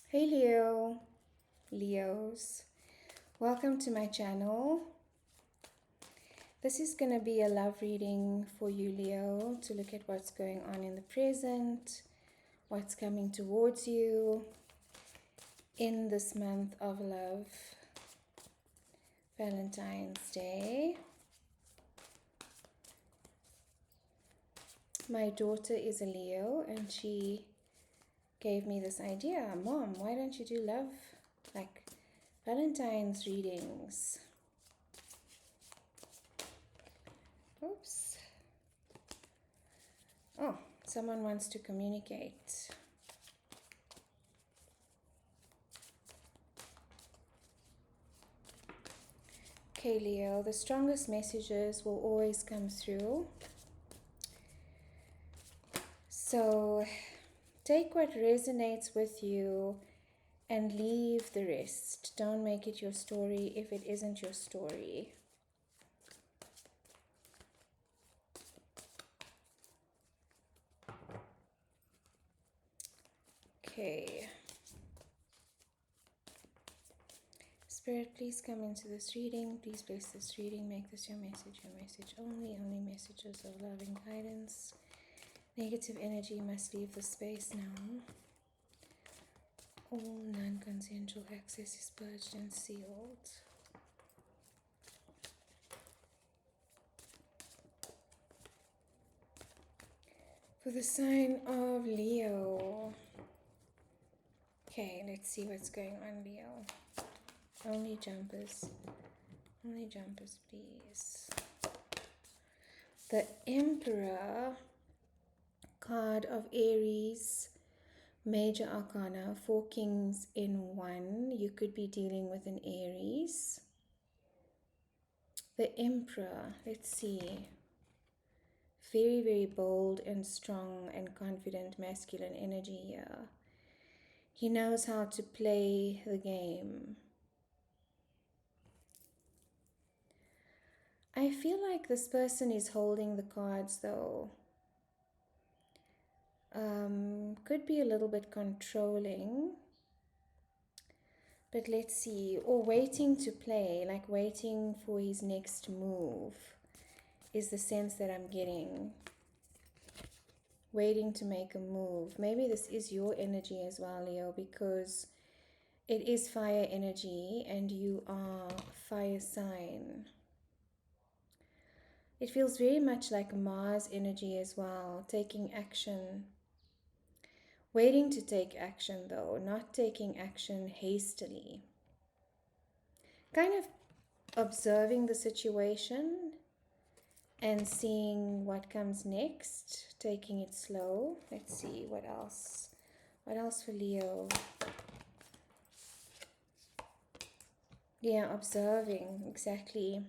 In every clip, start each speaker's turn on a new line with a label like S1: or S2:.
S1: Hey Leos, welcome to my channel. This is going to be a love reading for you, Leo, to look at what's going on in the present, what's coming towards you in this month of love, Valentine's Day. My daughter is a Leo and she gave me this idea. Mom, why don't you do love, like Valentine's readings? Oops. Oh, someone wants to communicate. Okay, Leo, the strongest messages will always come through. So take what resonates with you and leave the rest. Don't make it your story if it isn't your story. Okay. Spirit, please come into this reading. Please bless this reading. Make this your message only. Only messages of love and guidance. Negative energy must leave the space now. All non-consensual access is purged and sealed. For the sign of Leo. Okay, let's see what's going on, Leo. Only jumpers, please. The Emperor card of Aries, Major Arcana, 4 kings in 1. You could be dealing with an Aries. The Emperor, let's see. Very, very bold and strong and confident masculine energy here. He knows how to play the game. I feel like this person is holding the cards though. Could be a little bit controlling. But let's see. Or waiting to play, like waiting for his next move is the sense that I'm getting. Waiting to make a move. Maybe this is your energy as well, Leo, because it is fire energy and you are fire sign. It feels very much like Mars energy as well, taking action. Waiting to take action though, not taking action hastily. Kind of observing the situation and seeing what comes next, taking it slow. Let's see what else. What else for Leo? Yeah, observing, exactly.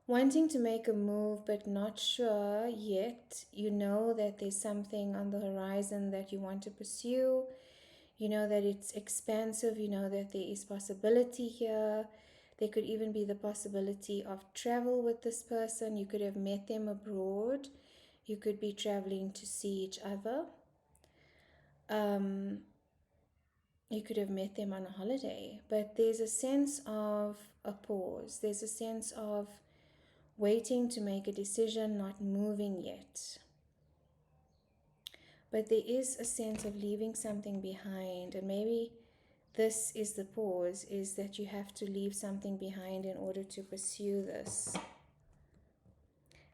S1: Wanting to make a move but not sure yet. You know that there's something on the horizon that you want to pursue. You know that it's expansive. You know that there is possibility here. There could even be the possibility of travel with this person. You could have met them abroad. You could be traveling to see each other. You could have met them on a holiday. But there's a sense of a pause. There's a sense of waiting to make a decision, not moving yet. But there is a sense of leaving something behind, and maybe this is the pause, is that you have to leave something behind in order to pursue this.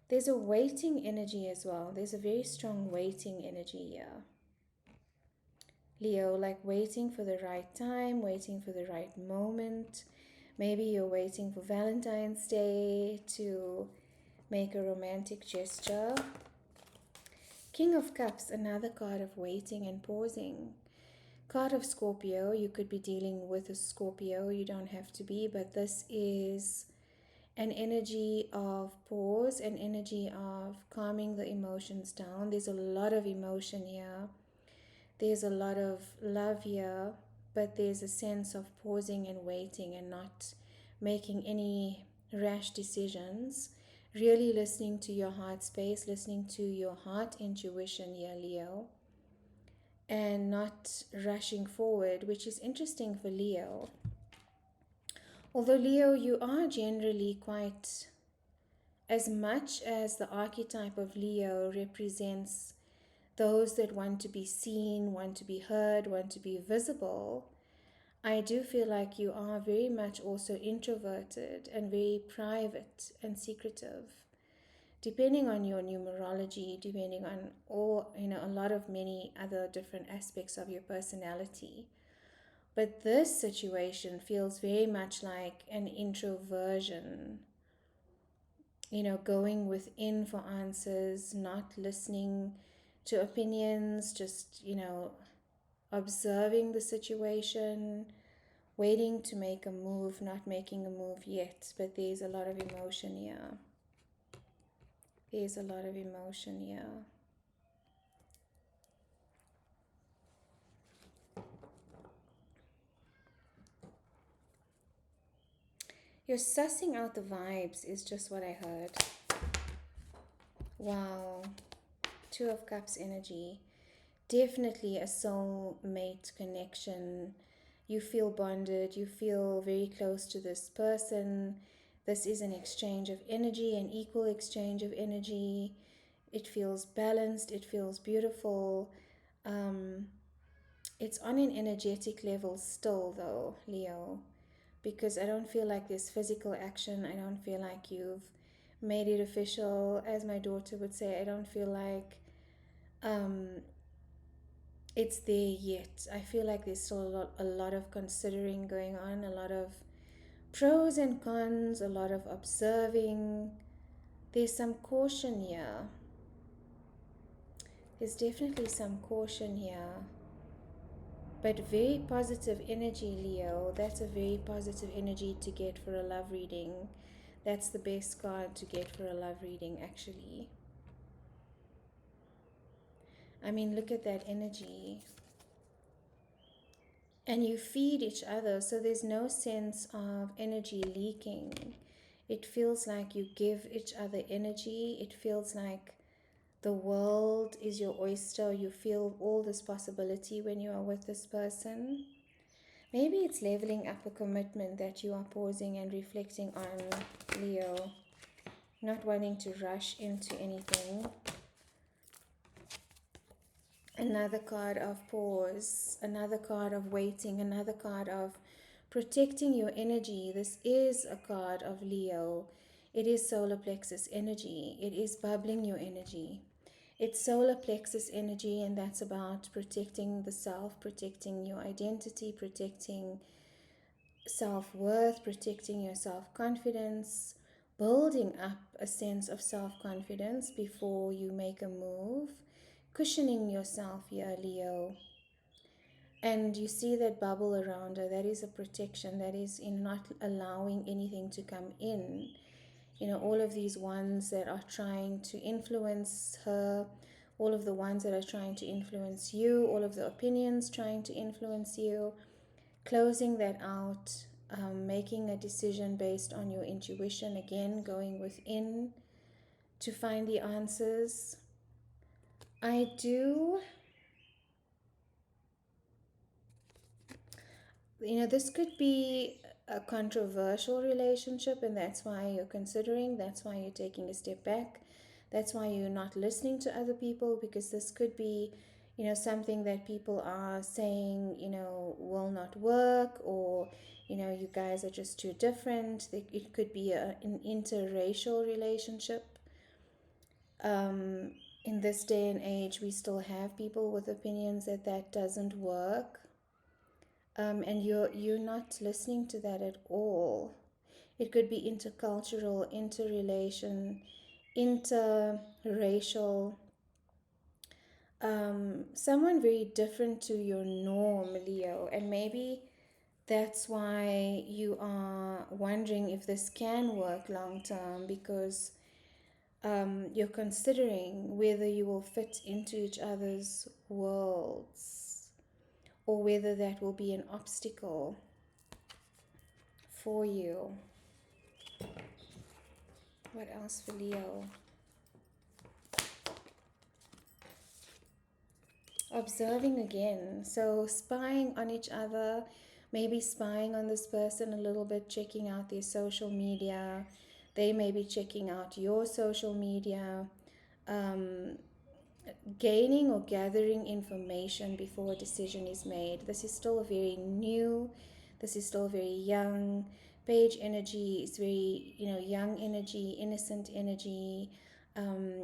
S1: There's a waiting energy as well. There's a very strong waiting energy here. Leo, like waiting for the right time, waiting for the right moment. Maybe you're waiting for Valentine's Day to make a romantic gesture. King of Cups, another card of waiting and pausing. Card of Scorpio, you could be dealing with a Scorpio, you don't have to be, but this is an energy of pause, an energy of calming the emotions down. There's a lot of emotion here. There's a lot of love here, but there's a sense of pausing and waiting and not making any rash decisions. Really listening to your heart space, listening to your heart intuition here, Leo. and not rushing forward, which is interesting for Leo. Although Leo, you are generally quite, as much as the archetype of Leo represents those that want to be seen, want to be heard, want to be visible, I do feel like you are very much also introverted and very private and secretive, depending on your numerology, depending on all, a lot of many other different aspects of your personality. But this situation feels very much like an introversion, going within for answers, not listening to opinions, just, observing the situation, waiting to make a move, not making a move yet. But there's a lot of emotion here. There's a lot of emotion here. You're sussing out the vibes is just what I heard. Wow. Two of Cups energy. Definitely a soulmate connection. You feel bonded. You feel very close to this person. This is an exchange of energy, an equal exchange of energy. It feels balanced. It feels beautiful. It's on an energetic level still, though, Leo, because I don't feel like there's physical action. I don't feel like you've made it official. As my daughter would say, I don't feel like it's there yet. I feel like there's still a lot of considering going on, a lot of pros and cons, a lot of observing. There's some caution here. There's definitely some caution here. But very positive energy, Leo. That's a very positive energy to get for a love reading. That's the best card to get for a love reading, actually. I mean, look at that energy. And you feed each other, so there's no sense of energy leaking. It feels like you give each other energy. It feels like the world is your oyster. You feel all this possibility when you are with this person. Maybe it's leveling up a commitment that you are pausing and reflecting on, Leo. Not wanting to rush into anything. Another card of pause, another card of waiting, another card of protecting your energy. This is a card of Leo. It is solar plexus energy. It is bubbling your energy. It's solar plexus energy, and that's about protecting the self, protecting your identity, protecting self-worth, protecting your self-confidence, building up a sense of self-confidence before you make a move, cushioning yourself here, Leo. And you see that bubble around her, that is a protection, that is in not allowing anything to come in. All of these ones that are trying to influence her, all of the ones that are trying to influence you, all of the opinions trying to influence you, closing that out, making a decision based on your intuition, again, going within to find the answers. This could be a controversial relationship, and that's why you're considering, that's why you're taking a step back, that's why you're not listening to other people, because this could be, something that people are saying, will not work, or, you guys are just too different. It could be an interracial relationship. In this day and age, we still have people with opinions that doesn't work. And you're not listening to that at all. It could be intercultural, interrelation, interracial, someone very different to your norm, Leo. And maybe that's why you are wondering if this can work long term, because you're considering whether you will fit into each other's worlds, or whether that will be an obstacle for you. What else for Leo? observing again. So spying on each other, maybe spying on this person a little bit, checking out their social media. They may be checking out your social media, um, gaining or gathering information before a decision is made. This is still very new. This is still very young. Page energy is very, young energy, innocent energy.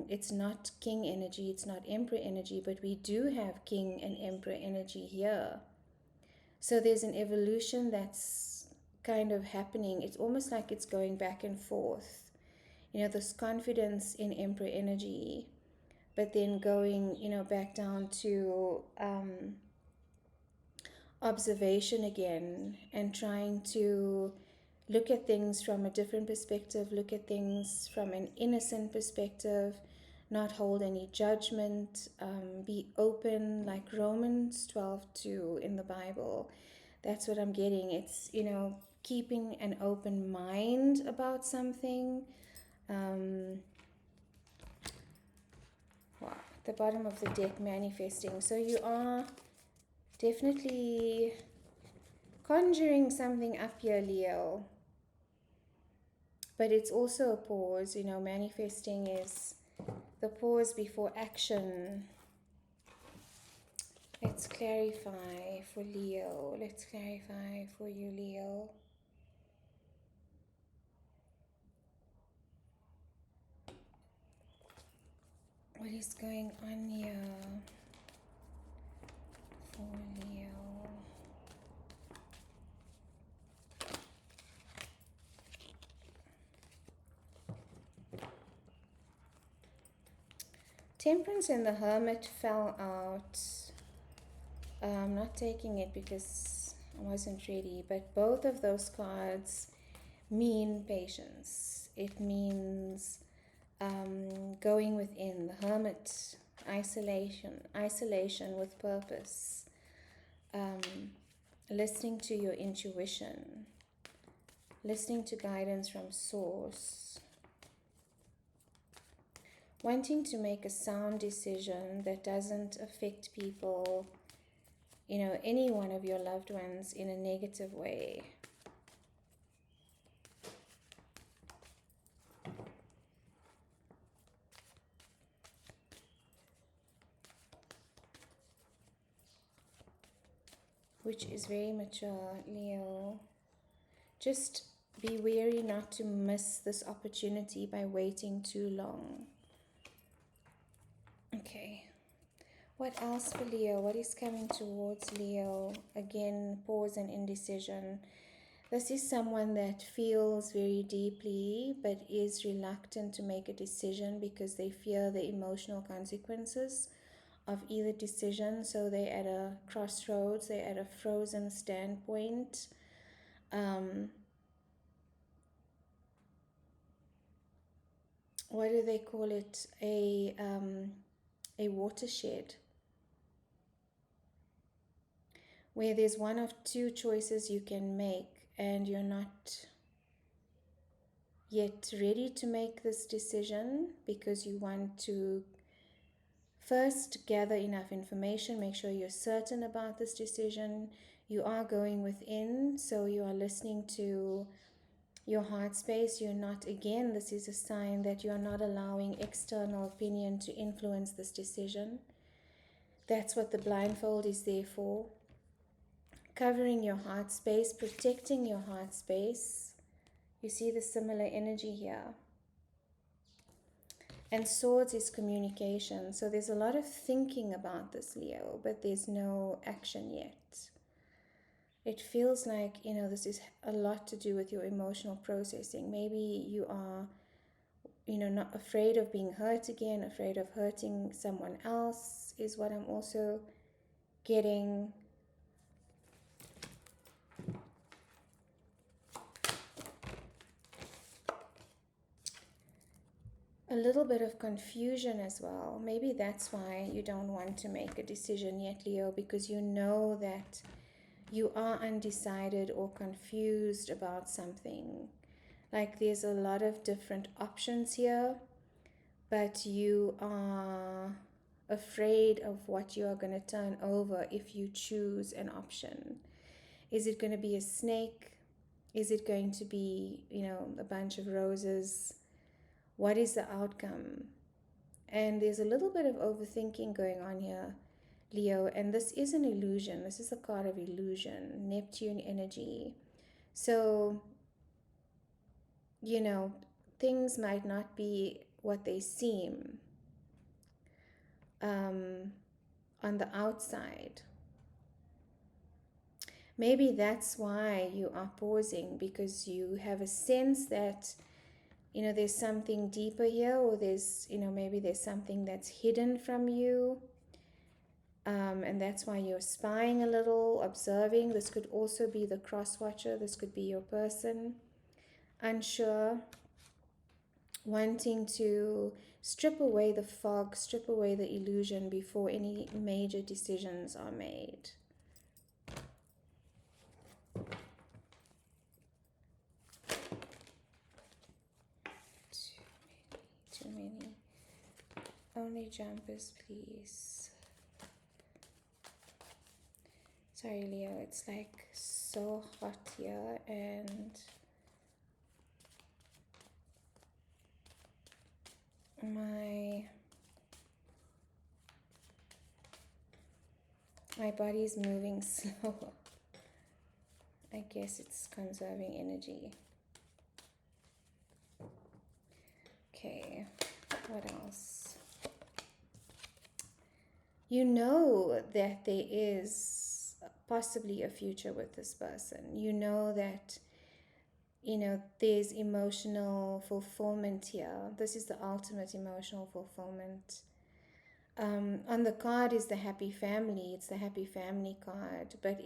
S1: It's not king energy, it's not emperor energy, but we do have king and emperor energy here. So there's an evolution that's kind of happening. It's almost like it's going back and forth. This confidence in emperor energy, but then going, back down to observation again and trying to look at things from a different perspective, look at things from an innocent perspective, not hold any judgment, be open, like Romans 12:2 in the Bible. That's what I'm getting. It's, keeping an open mind about something. Wow, at the bottom of the deck, manifesting. So you are definitely conjuring something up here, Leo. But it's also a pause. Manifesting is the pause before action. Let's clarify for Leo. Let's clarify for you, Leo. What is going on here for Leo? Temperance and the Hermit fell out. I'm not taking it because I wasn't ready, but both of those cards mean patience. It means going within. The Hermit, isolation with purpose, listening to your intuition, listening to guidance from source, wanting to make a sound decision that doesn't affect people, any one of your loved ones in a negative way. Which is very mature, Leo. Just be wary not to miss this opportunity by waiting too long. Okay. What else for Leo? What is coming towards Leo? Again, pause and indecision. This is someone that feels very deeply but is reluctant to make a decision because they fear the emotional consequences of either decision. So they're at a crossroads, they're at a frozen standpoint. What do they call it? A watershed, where there's one of two choices you can make and you're not yet ready to make this decision because you want to first gather enough information, make sure you're certain about this decision. You are going within, so you are listening to your heart space. You're not, again, this is a sign that you're not allowing external opinion to influence this decision. That's what the blindfold is there for. Covering your heart space, protecting your heart space. You see the similar energy here. And swords is communication. So there's a lot of thinking about this, Leo, but there's no action yet. It feels like, this is a lot to do with your emotional processing. Maybe you are, not afraid of being hurt again, afraid of hurting someone else is what I'm also getting. A little bit of confusion as well. Maybe that's why you don't want to make a decision yet, Leo, because you know that you are undecided or confused about something. Like there's a lot of different options here, but you are afraid of what you are going to turn over if you choose an option. Is it going to be a snake? Is it going to be, a bunch of roses? What is the outcome? And there's a little bit of overthinking going on here, Leo, and this is an illusion. This is a card of illusion, Neptune energy. So, things might not be what they seem on the outside. Maybe that's why you are pausing, because you have a sense that, there's something deeper here, or there's, maybe there's something that's hidden from you. And that's why you're spying a little, observing. This could also be the cross watcher. This could be your person. Unsure, wanting to strip away the fog, strip away the illusion before any major decisions are made. Too many. Only jumpers, please. Sorry, Leo, it's like so hot here, and my body's moving slow. I guess it's conserving energy. Okay, what else? You know that there is possibly a future with this person. You know that, there's emotional fulfillment here. This is the ultimate emotional fulfillment. On the card is the happy family. It's the happy family card, but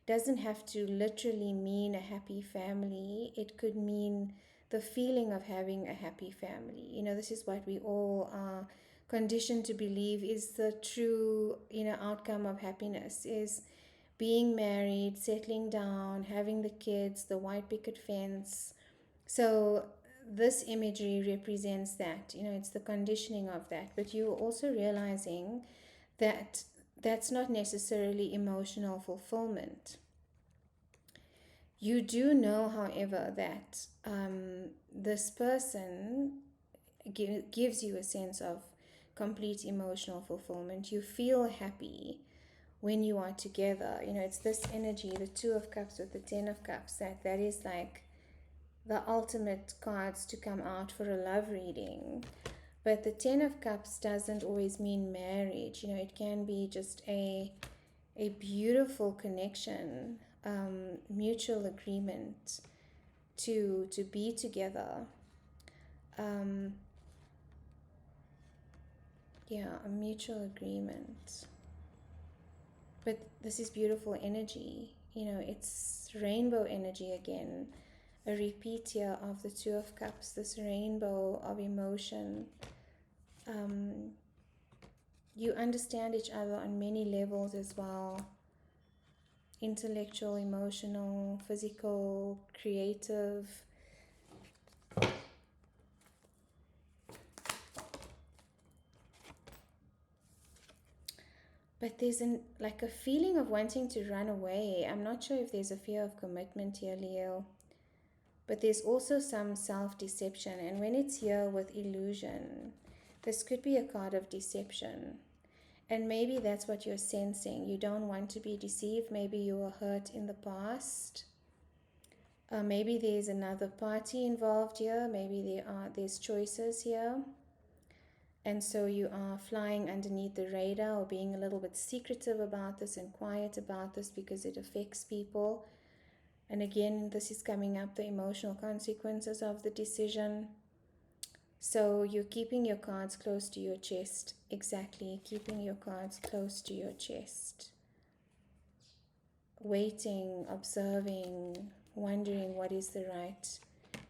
S1: doesn't have to literally mean a happy family. It could mean the feeling of having a happy family. This is what we all are conditioned to believe is the true, outcome of happiness, is being married, settling down, having the kids, the white picket fence. So this imagery represents that, it's the conditioning of that. But you're also realizing that that's not necessarily emotional fulfillment. You do know, however, that this person gives you a sense of complete emotional fulfillment. You feel happy when you are together. It's this energy, the Two of Cups with the Ten of Cups, that is like the ultimate cards to come out for a love reading. But the Ten of Cups doesn't always mean marriage. It can be just a beautiful connection, mutual agreement to be together. A mutual agreement. But this is beautiful energy. It's rainbow energy again. A repeat here of the Two of Cups, this rainbow of emotion. You understand each other on many levels as well. Intellectual, emotional, physical, creative. But there's a feeling of wanting to run away. I'm not sure if there's a fear of commitment here, Leo. But there's also some self-deception. And when it's here with illusion, this could be a card of deception. And maybe that's what you're sensing. You don't want to be deceived. Maybe you were hurt in the past. Maybe there's another party involved here. Maybe there's choices here. And so you are flying underneath the radar, or being a little bit secretive about this and quiet about this because it affects people. And again, this is coming up, the emotional consequences of the decision. So you're keeping your cards close to your chest. Exactly, keeping your cards close to your chest. Waiting, observing, wondering what is the right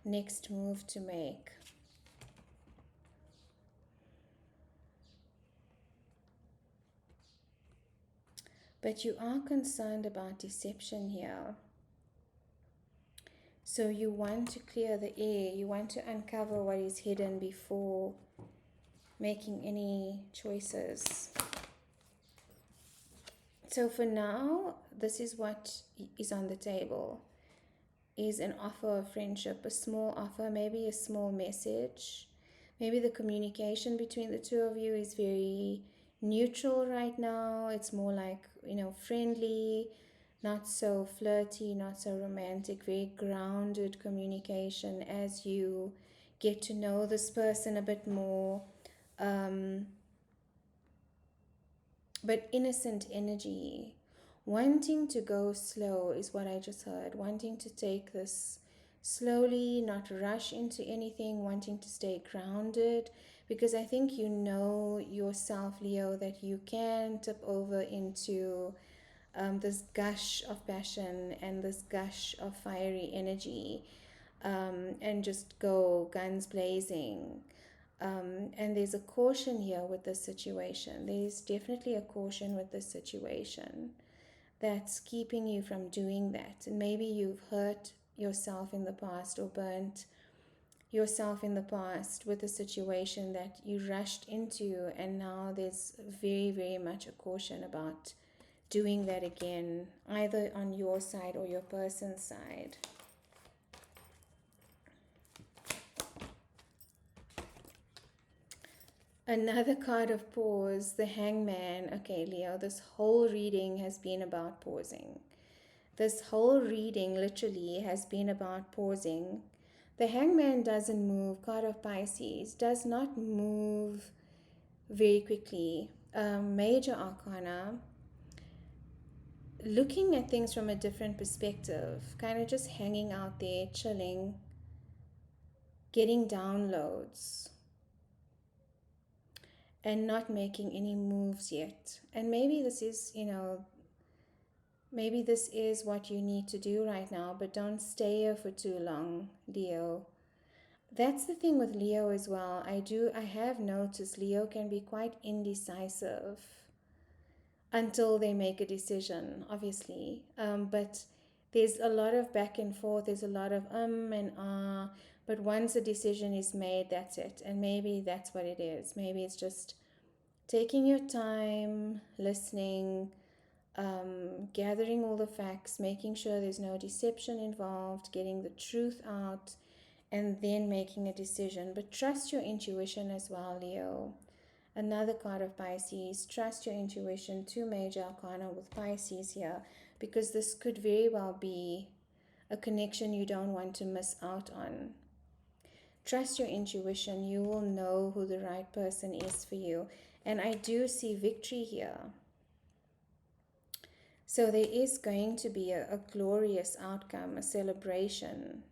S1: next move to make. But you are concerned about deception here. So you want to clear the air. You want to uncover what is hidden before making any choices. So for now, this is what is on the table, is an offer of friendship, a small offer, maybe a small message. Maybe the communication between the two of you is very neutral right now. It's more like, friendly, not so flirty, not so romantic, very grounded communication as you get to know this person a bit more. But innocent energy, wanting to go slow is what I just heard, wanting to take this slowly, not rush into anything, wanting to stay grounded, because I think you know yourself, Leo, that you can tip over into this gush of passion and this gush of fiery energy, and just go guns blazing. And there's a caution here with this situation. There's definitely a caution with this situation that's keeping you from doing that. And maybe you've hurt yourself in the past or burnt yourself in the past with a situation that you rushed into, and now there's very, very much a caution about doing that again, either on your side or your person's side. Another card of pause, the Hangman. Okay, Leo, this whole reading has been about pausing. This whole reading literally has been about pausing. The Hangman doesn't move. Card of Pisces does not move very quickly. Major Arcana, looking at things from a different perspective, kind of just hanging out there, chilling, getting downloads, and not making any moves yet. And maybe this is, maybe this is what you need to do right now, but don't stay here for too long, Leo. That's the thing with Leo as well. I have noticed Leo can be quite indecisive until they make a decision, obviously. But there's a lot of back and forth. There's a lot of and ah. But once a decision is made, that's it. And maybe that's what it is. Maybe it's just taking your time, listening, gathering all the facts, making sure there's no deception involved, getting the truth out, and then making a decision. But trust your intuition as well, Leo. Another card of Pisces, trust your intuition. Two major arcana with Pisces here, because this could very well be a connection you don't want to miss out on. Trust your intuition. You will know who the right person is for you. And I do see victory here. So there is going to be a glorious outcome, a celebration.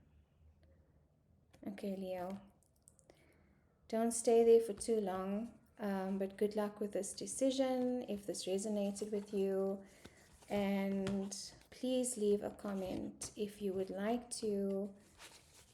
S1: Okay, Leo. Don't stay there for too long, but good luck with this decision if this resonated with you. And please leave a comment if you would like to.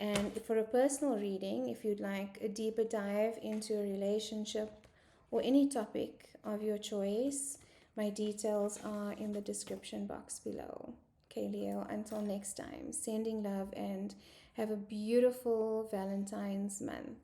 S1: And for a personal reading, if you'd like a deeper dive into a relationship or any topic of your choice, my details are in the description box below. Okay, Leo, until next time, sending love and have a beautiful Valentine's month.